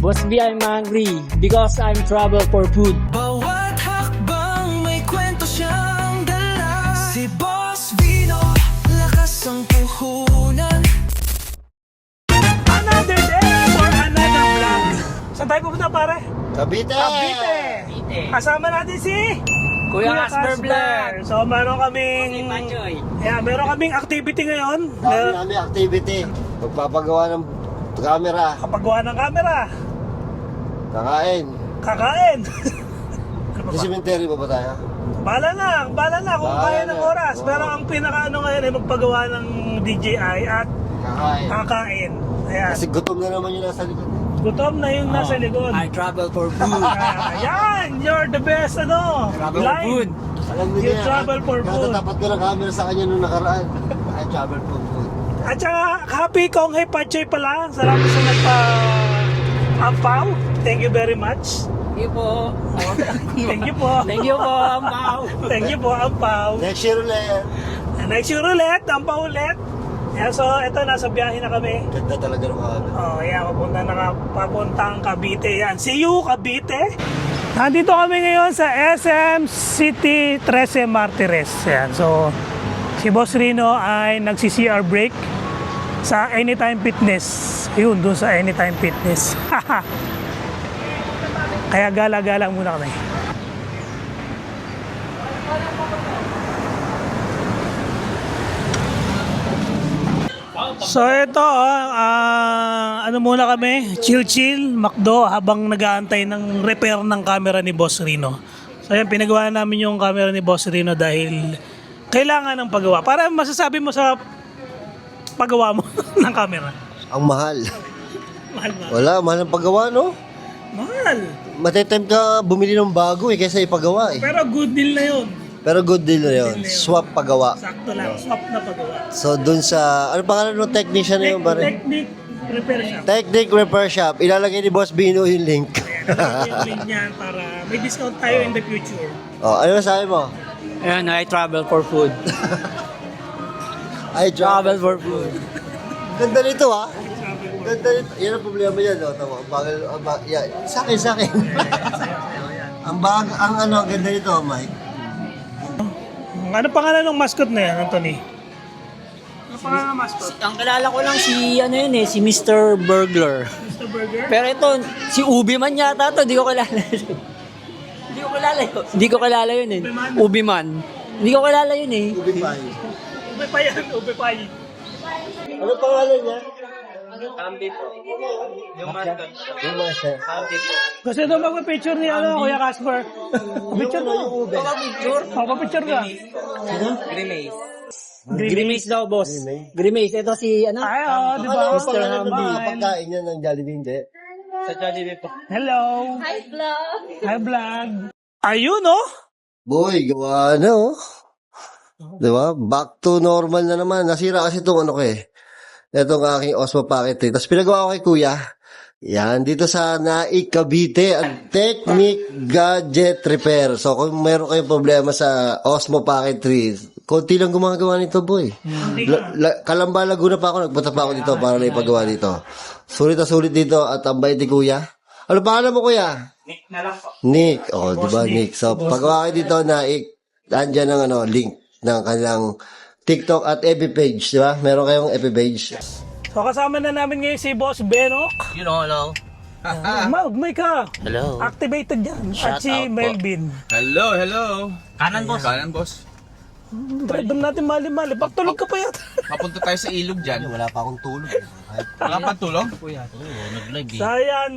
Boss B, I'm hungry because I'm travel for food. Bawat hakbang may kwento siyang dala. Si Boss Vino, lakas ang puhunan. Another day for another vlog. Saan tayo pupunta pare? Cavite! Cavite. Kasama natin si Kuya Casper Vlog. So meron kaming meron kaming activity ngayon. Dami namin activity. Magpapagawa ng camera. Kapagawa ng camera. Kakain. Kakain. Ano Sa cemetery pa ba tayo? Bala na kung Bahala kaya ng na. oras. Oo. Pero ang pinaka ngayon ay magpagawa ng DJI at Kakain. kakain. Ayan. Kasi gutom na naman yung nasa likod. Gutom na yung nasa likod. I travel for food. Ayan, you're the best Travel for food. Alam mo You niya, travel for food. Natatapat ko ng camera sa kanya nung nakaraan. I travel for food. At saka, happy kong hey Pachoy pala. Salamat sa nagpa-ampaw. Thank you very much. Thank you po. Thank you po. Thank you po, Ampaw. Thank you po, ampaw. Next year ulit. Next year ulit, ampaw ulit. Yeah, so, eto, nasa biyahe na kami. Ganda talaga ng camera. Oh, yeah, papuntang Cavite. Yan. See you, Cavite. Nandito kami ngayon sa SM City 13 Martires. Yan. So, si Boss Rino ay nagsi-CR break sa Anytime Fitness. Yun, doon sa Anytime Fitness. Kaya gala-gala muna kami. So ito, ano muna kami, chill-chill, McDo habang nag-aantay ng repair ng camera ni Boss Rino. So yan, pinagawa namin yung camera ni Boss Rino dahil kailangan ng paggawa. Para masasabi mo sa paggawa mo ng camera. Ang mahal. Mahal ba? Wala, mahal ang paggawa, no? Mahal. Matitempt ka bumili ng bago kaysa ipagawa eh. Pero good deal na yun. Pero good deal na yun. Swap pagawa. Sakto lang, swap na paggawa. So dun sa, ano pangalan ng technician na yun, pare? Technique repair shop. Technic Repair Shop. Ilalagay ni Boss Bino yung link. Ayan, yung link niyan para may discount tayo in the future. Oh, ano masabi mo? Ayan, I travel for food. I Travel for food. Ganda nito ha. Ganda nito. Yan ang problema yan. No? Tama. Yan. Sa akin, sa akin. ang ganda nito, Mike. Ano pangalan ng mascot na yan, Anthony? Ano pangalan ng mascot? Ang kilala ko lang si, ano yun si Mr. Burglar. Mr. Burger? Pero ito, si Ubi man yata to, di ko kilala. Hindi ko kilala yun. Hindi ko kilala yun Ubi man. Hindi ko kilala yun Ubi pie. Ube pa yan, ube pa yan. Ano pangalan niya? Ambi po. Yung mascot. Yung master. Ambi po. Gusto daw magpa-picture ni Kuya Casper. Picture mo. Picture? Picture ka. Grimace. Grimace daw, boss. Grimace. Ito si, ano? Ay, di ba? Ano Mr. pangalan Hamdi. ng pagkain niya ng Jollibee, hindi? Sa Jollibee po. Hello. Hi, vlog! Hi, vlog. Ayun, oh. Boy, gawa na oh. Diba? Back to normal na naman. Nasira kasi itong ano ko eh. Itong aking Osmo Pocket 3. Tapos pinagawa ko kay kuya. Yan, dito sa Naik, Cavite. Technic Gadget Repair. So kung meron kayong problema sa Osmo Pocket 3, konti lang gumagawa nito, boy. Kalamba, Laguna pa ako. Nagpunta pa ako dito para na ipagawa dito. Sulit na sulit dito at ang bait ni kuya. Ano pangalan mo, kuya? Nick na lang po. Nick. Oh, di ba, Nick? So, pagawa kayo dito, Naik, andyan ang link ng kanilang TikTok at FB page, di ba? Meron kayong FB page. So kasama na namin ngayon si Boss Benok. You know, hello. Mag-may ka. Hello. Activated yan. Shout At si out po. Melvin. Hello, hello. Kanan, boss. Kanan, boss. Doon natin mali-mali. Pagtulog ka pa yata. Papunta tayo sa ilog dyan. Wala pa akong tulog. Wala pa tulong? So ayan,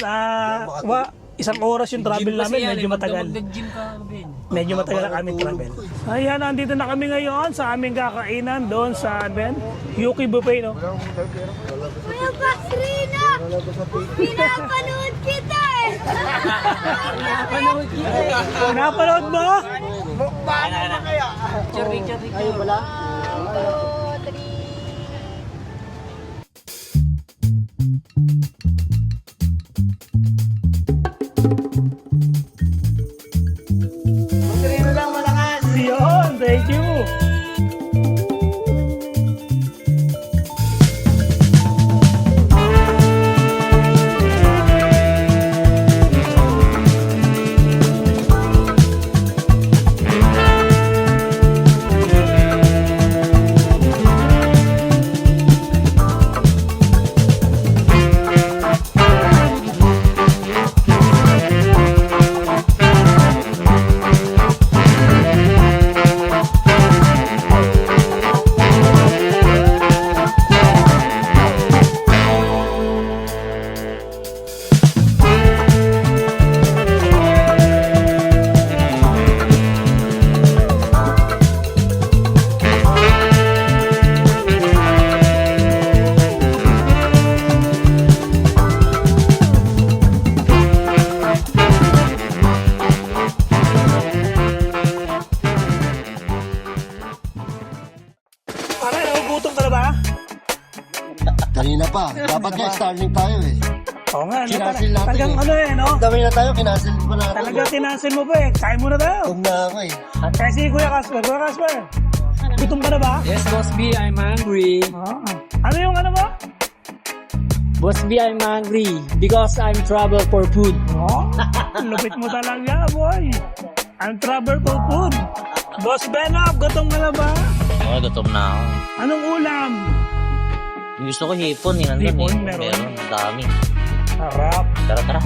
isang oras yung travel namin. Medyo matagal. Mag-gym ka, Ben. Medyo matagal ang aming travel. Ayan, nandito na kami ngayon sa aming kakainan doon sa Yuki Buffet, no? Kuya Pasrina! Pinapanood kita eh! Napanood mo? Picture. Ayun pala. Yun, thank you. Dapat nga Starlink tayo eh. Oo nga, no? Kinasil natin Talagang eh. ano eh, no? Dami na tayo, kinasil pa natin. Talaga tinasin mo ba eh. Kain mo na tayo. Huwag na ako eh. Kaya si Kuya Casper. Kuya Casper, gutom ka na ba? Yes, Boss B, I'm hungry. Ano yung ano ba? Boss B, I'm hungry because I'm trouble for food. Oh, lupit mo talaga, boy. I'm trouble for food. Boss Benab, gutom ka na ba? Okay, gutom na ako. Anong ulam? Gusto ko hipon eh. Nandun Hipon, eh. meron? Ang dami. Harap. Tara, tara.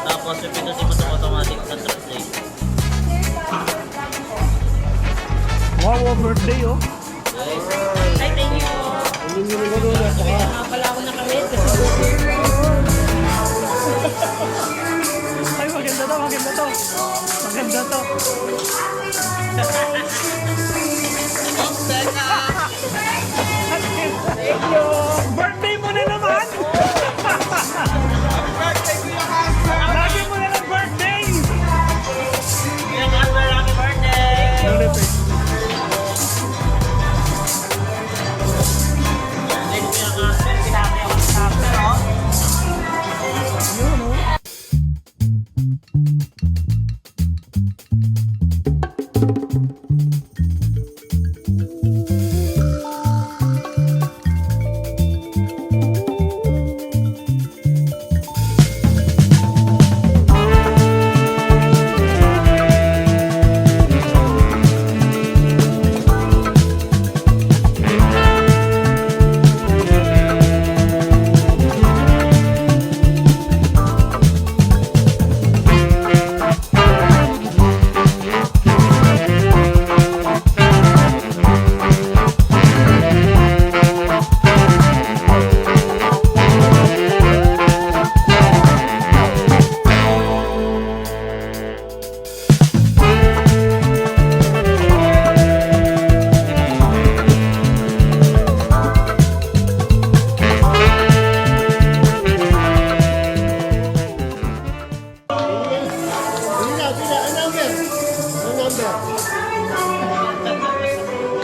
Tapos, pinutin mo itong automatic sa translate. Wow, birthday oh. Ay, maganda to, maganda to. Maganda to. Thank you. Birthday mo na naman. Lagi mo na ng birthday. Happy birthday!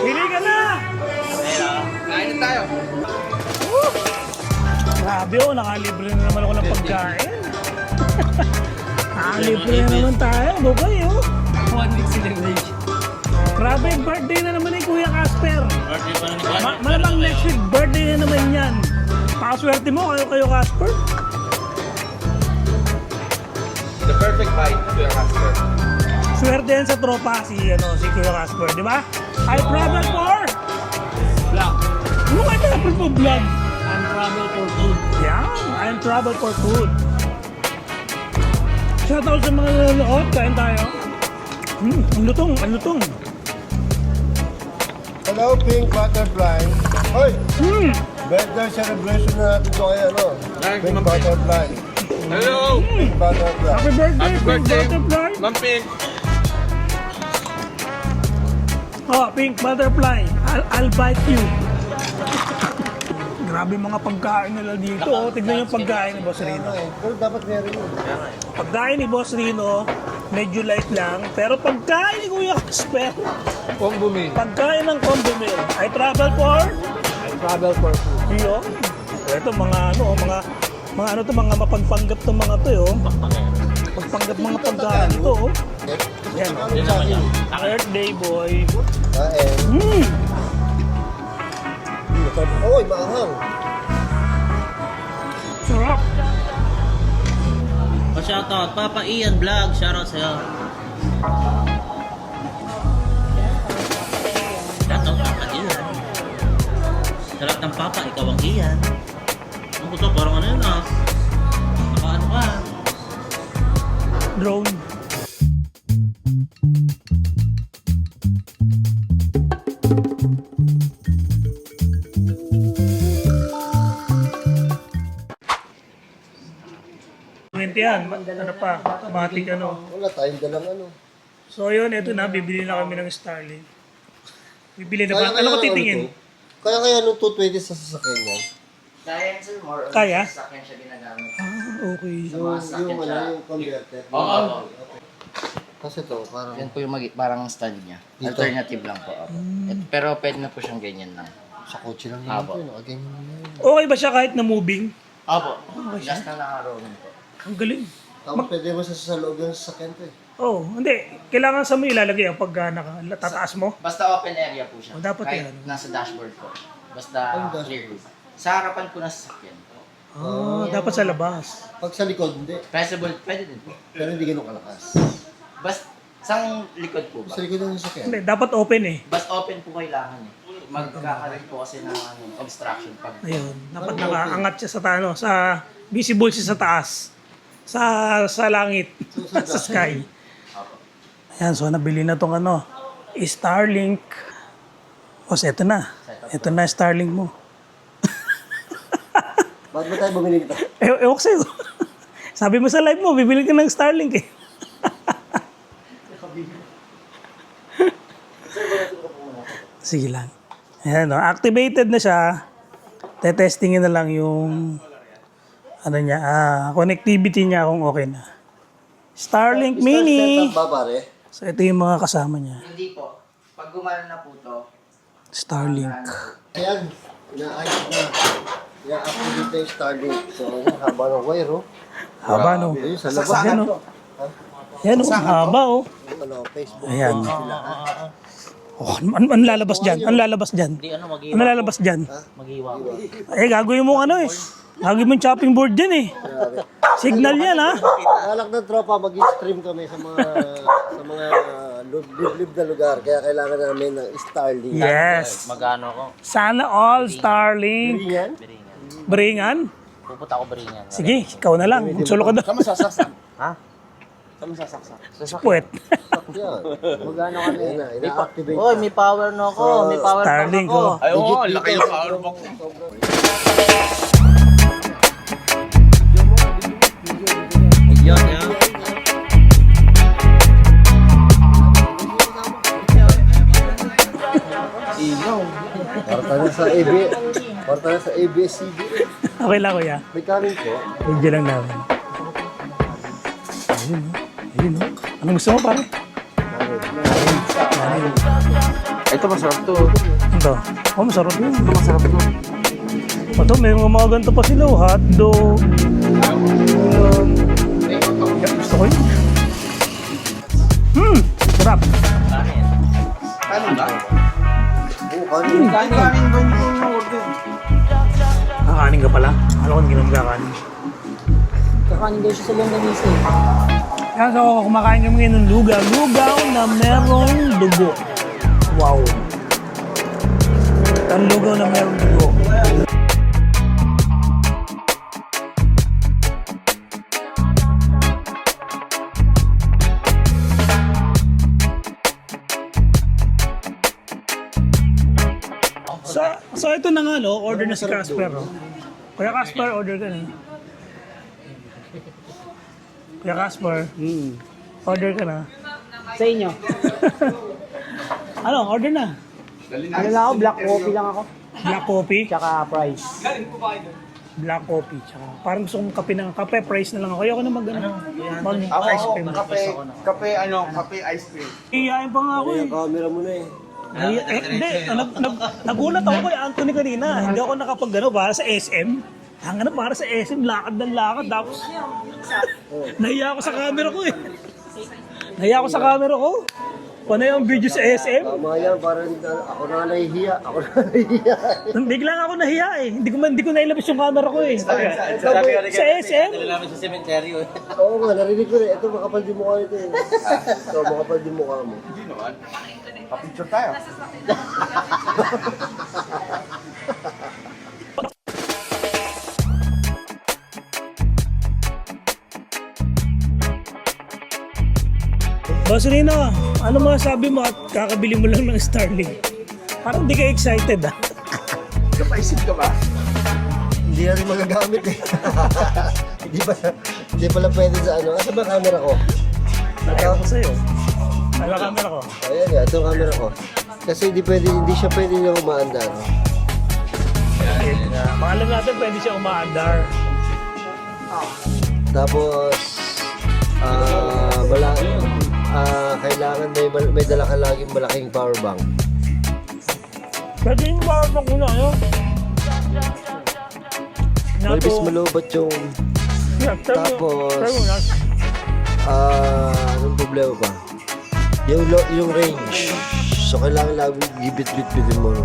Pili ka na. Kain na tayo. Grabe oh, nakalibre na naman ako ng pagkain. Nakalibre na naman tayo, bukay oh. 1 week celebration. Grabe, birthday na naman ni Kuya Casper. Birthday pa na ni Kuya. Malamang next week, birthday na naman yan. Pakaswerte mo, kayo Casper. The perfect bite, Kuya Casper. Swerte yan sa tropa si Kuya Casper, di ba? I travel for... Vlog. Ano ka travel for vlog? I'm trouble for food. Yeah, I'm travel for food. Shoutout sa mga nanonood, kain tayo. Ang lutong. Hello, Pink Butterfly. Hoy! Hmm. Birthday celebration na natin ito kay Thank you, Pink Ma'am. Butterfly. Hello! Pink Butterfly. Happy birthday, Happy Pink birthday, Butterfly. Ma'am Pink. Oh, Pink Butterfly. I'll bite you. Grabe mga pagkain nila dito. Oh. Tignan yung pagkain ni Boss Rino. Pero dapat meron yun. Pagkain ni Boss Rino, medyo light lang. Pero pagkain ni Kuya Casper, Combo meal. pagkain ng combo meal. I travel for... Trouble for food. Iyo. Ito mga mga mapagpanggap to mga to, oh. Pagpanggap mga pagkain ito, oh. Yan, oh. Birthday boy. Kain. Oy, maanghang. Sarap. Pa-shoutout, Papa Ian Vlog. Shoutout sa'yo. Shoutout, Papa Ian. Sa lahat ng Papa, ikaw ang Ian. Ang gusto, parang ano yun ah. Naka-ano ka. Drone. Yan, ano pa, matik ano. Wala tayong dalang So yun, eto na, bibili na kami ng Starlink. Bibili na ba? Kaya Ano ko kaya titingin? to? Kaya nung 220 sa sasakyan yan? Kaya yan sir, more on Kaya? sa akin siya ginagamit. Ah, okay. Sa mga sakyan siya. Yung converter. Oo. Kasi ito, parang... Yan po yung parang stand niya. Dito? Alternative lang po. Opo. Pero pwede na po siyang ganyan lang. Sa kotse lang naman Apo. po, nakaganyan naman. Okay ba siya kahit na moving? Opo. Just na nakaroon po. Ang galing. Tapos pwede mo sa loob yung sasakyan to eh. Oh, hindi. Kailangan sa mo ilalagay ang pag tataas mo. Basta open area po siya. O, dapat Kahit yan. nasa dashboard po. Basta dashboard? clear. Sa harapan po ng sasakyan. Dapat sa labas. Pag sa likod, hindi. Pressable, pwede din po. Pero hindi ganun kalakas. Basta sang likod po ba? Sa likod ng sasakyan. Hindi, dapat open eh. Basta open po kailangan eh. Magkakaroon po kasi ng obstruction pag Ayun, dapat nakaangat siya sa visible siya sa taas. Sa langit, sa sky. Ayan, so nabili na tong Starlink. O, eto na. Eto na Starlink mo. Bakit ba tayo bumili nito? Ewan ko sa'yo. Sabi mo sa live mo, bibili ka ng Starlink eh. Sige lang. Ayan, no? Activated na siya. Tetestingin na lang yung connectivity niya kung okay na. Starlink Mini. Setup ba pare? So ito yung mga kasama niya. hindi po. Pag gumana na po to, Starlink. Ayan, inaayos na. Ina-activate na yung Starlink. So, ayan, haba ng wire, oh. Haba no. Ayun, sa labas. Ayan o. Ayan o, haba o. Facebook. Ayan. Oh, ano lalabas dyan? Ano lalabas dyan? Hindi ano, Ano lalabas dyan? mag-iwa. Eh, gagawin mo Gagawin mo yung chopping board dyan eh. Signal yan ha. Alak ng tropa, mag-stream kami sa mga liblib na lugar. Kaya kailangan namin ng Starlink. Yes. Magano ko? Sana all Starlink. Yan? Beringan. Bringan. Pupunta ako Beringan. Sige, ikaw na lang. Magsulo ka doon. Saan masasaksak? Ha? Saan masasaksak? Puwet. Yan. Magano kami na, ina-activate Oy, may power no ako. May power bank Starlink ako. oh. Ay, oo, laki yung power box. Yun, yun. Parta na sa ABS. Parta na sa ABS-CBN. Okay lang kuya. May kanin po. Video lang namin. Ayun o. Ayun o. Anong gusto mo pare? Ito masarap to. Ito. Oh, masarap yun. Masarap yun. Ito, may mga ganito pa sila. Hotdog. Gusto ko yun. Sarap. Kanin ba? Oo, kanin. Kanin ba yung order? Kakanin ka pala. Alam ko hindi naman kakanin. kakanin daw siya sa longganisa. Kaya so, kumakain kami ngayon ng lugaw. Lugaw na merong dugo. Wow. Ang lugaw na merong dugo. So ito na nga, no? Order na si Casper. No? Kuya Casper, order ka na. Kuya Casper, order ka na. Sa inyo. Ano, order na. Ano lang ako, black coffee lang ako. Black coffee, Tsaka fries. black coffee, tsaka parang gusto kong kape ng kape, price na lang ako. Ayoko na mag ice cream. Kape ice cream. Iyain pa nga ako eh. Camera mo na eh. Hindi, nagulat ako kay Anthony kanina. Hindi ako nakapag para sa SM. Para sa SM, lakad ng lakad. Tapos, nahiya ako sa camera ko eh. Nahiya ako sa camera ko. Panay ang video sa SM. Tama yan, parang ako na nahihiya. Ako na nahihiya. Biglang ako nahiya eh. Hindi ko nailabas yung camera ko eh. Sa SM? Namin sa sementeryo. Oo nga, narinig ko rin. Ito, makapal din mukha ito eh. Ito, makapal din mukha mo. Hindi naman. Pa-picture tayo. Boss Rino, ano masasabi mo at kakabili mo lang ng Starlink? Parang di ka excited ah. Kapaisip ka ba? Hindi na rin magagamit eh. Hindi pala pwede sa ano. Asa ba camera ko? Natawa ko sa'yo. Ano camera ko? Ayan nga, ito ang camera ko. Kasi hindi siya pwede na umaandar. Maalam natin pwede siya umaandar. Tapos, wala, kailangan may dala ka laging malaking power bank. Pwede yung power bank ko na, ano? Malibis malubot yung... Tapos... anong problema pa? Yung range. So, kailangan lagi gibit-bit-bitin mo.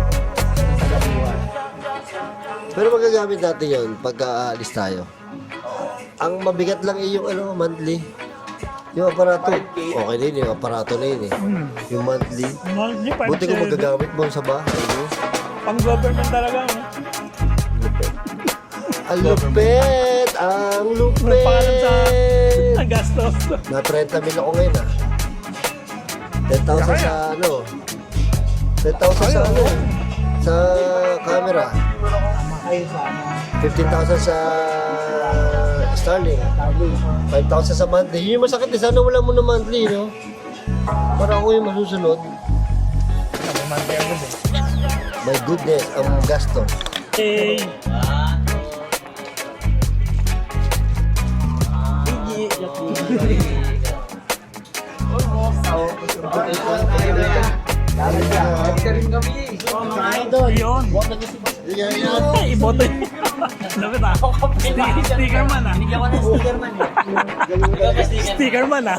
Pero magagamit natin yun pagka aalis tayo. Ang mabigat lang yung monthly. Yung aparato. Okay na yun, yung aparato na yun eh. Yung monthly. Buti kung magagamit mo sa bahay. No? Pang-government talaga, ano? Ang lupit! Ang lupit! Pangalan sa gastos. Na 30 mil ako ngayon 10,000 sa ano? 10,000 sa ano? Sa camera. 15,000 sa Starlink. 5,000 sa monthly. Yun yung masakit. Sana wala mo na monthly, no? Para ako yung masusunod. My goodness, ang gasto. Hey. Yun. Iboto yun. Lapit ah. Sticker man ah. Binigyan ko ng sticker man eh. Sticker man ah.